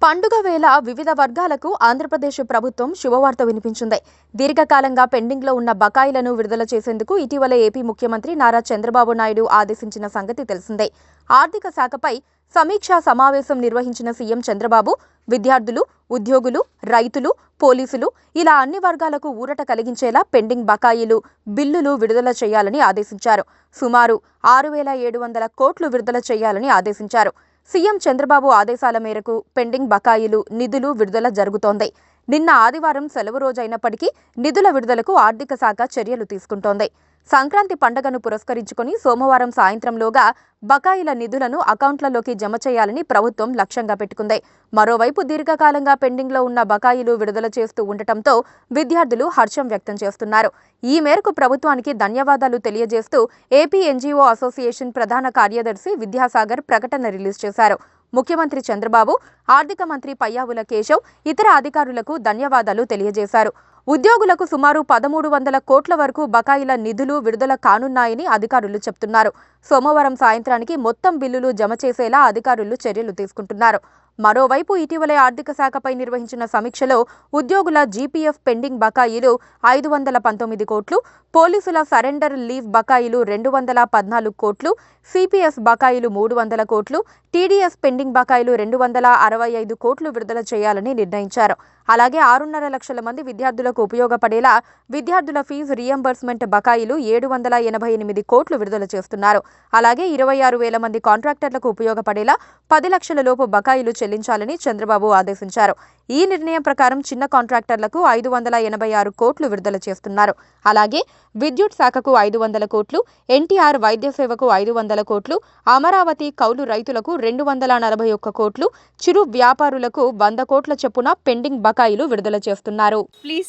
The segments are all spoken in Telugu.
పండుగ వేళ వివిధ వర్గాలకు ఆంధ్రప్రదేశ్ ప్రభుత్వం శుభవార్త వినిపించింది. దీర్ఘకాలంగా పెండింగ్లో ఉన్న బకాయిలను విడుదల చేసేందుకు ఇటీవల ఏపీ ముఖ్యమంత్రి నారా చంద్రబాబు నాయుడు ఆదేశించిన సంగతి తెలిసిందే. ఆర్థిక శాఖపై సమీక్షా సమావేశం నిర్వహించిన సీఎం చంద్రబాబు విద్యార్థులు, ఉద్యోగులు, రైతులు, పోలీసులు ఇలా అన్ని వర్గాలకు ఊరట కలిగించేలా పెండింగ్ బకాయిలు, బిల్లులు విడుదల చేయాలని ఆదేశించారు. సుమారు 6,700 కోట్లు విడుదల చేయాలని ఆదేశించారు. సీఎం చంద్రబాబు ఆదేశాల మేరకు పెండింగ్ బకాయిలు, నిధులు విడుదల జరుగుతోంది. నిన్న ఆదివారం సెలవు రోజైనప్పటికీ నిధుల విడుదలకు ఆర్థిక శాఖ చర్యలు తీసుకుంటోంది. సంక్రాంతి పండుగను పురస్కరించుకుని సోమవారం సాయంత్రంలోగా బకాయిల నిధులను అకౌంట్లలోకి జమ చేయాలని ప్రభుత్వం లక్ష్యంగా పెట్టుకుంది. మరోవైపు దీర్ఘకాలంగా పెండింగ్లో ఉన్న బకాయిలు విడుదల చేస్తూ ఉండటంతో విద్యార్థులు హర్షం వ్యక్తం చేస్తున్నారు. ఈ మేరకు ప్రభుత్వానికి ధన్యవాదాలు తెలియజేస్తూ ఏపీ ఎన్జీఓ అసోసియేషన్ ప్రధాన కార్యదర్శి విద్యాసాగర్ ప్రకటన రిలీజ్ చేశారు. ముఖ్యమంత్రి చంద్రబాబు, ఆర్థిక మంత్రి పయ్యావుల కేశవ్ ఇతర అధికారులకు ధన్యవాదాలు తెలియజేశారు. ఉద్యోగులకు సుమారు 1,300 కోట్ల వరకు బకాయిల నిధులు విడుదల కానున్నాయని అధికారులు చెబుతున్నారు. సోమవారం సాయంత్రానికి మొత్తం బిల్లులు జమ చేసేలా అధికారులు చర్యలు తీసుకుంటున్నారు. మరోవైపు ఇటీవలే ఆర్థిక శాఖపై నిర్వహించిన సమీక్షలో ఉద్యోగుల జీపీఎఫ్ పెండింగ్ బకాయిలు 519 కోట్లు, పోలీసుల సరెండర్ లీవ్ బకాయిలు 214 కోట్లు, సిపిఎస్ బకాయిలు 300 కోట్లు, టీడీఎస్ పెండింగ్ బకాయిలు 265 కోట్లు విడుదల చేయాలని నిర్ణయించారు. అలాగే 6.5 లక్షల మంది విద్యార్థులకు ఉపయోగపడేలా విద్యార్థుల ఫీజు రియంబర్స్మెంట్ బకాయిలు 788 కోట్లు విడుదల చేస్తున్నారు. అలాగే 26,000 మంది కాంట్రాక్టర్లకు ఉపయోగపడేలా 10 లక్షల లోపు బకాయిలు చెల్లించాలని చంద్రబాబు ఆదేశించారు. ఈ నిర్ణయం ప్రకారం చిన్న కాంట్రాక్టర్లకు 586 కోట్లు విడుదల చేస్తున్నారు. అలాగే విద్యుత్ శాఖకు 500 కోట్లు, ఎన్టీఆర్ వైద్య సేవకు 500 కోట్లు, అమరావతి కౌలు రైతులకు 241 కోట్లు, చిరు వ్యాపారులకు 100 కోట్ల చొప్పున పెండింగ్ బకాయిలు విడుదల చేస్తున్నారు. Please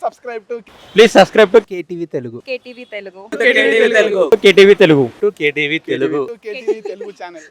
subscribe to KTV Telugu. KTV Telugu. KTV Telugu. KTV Telugu channel.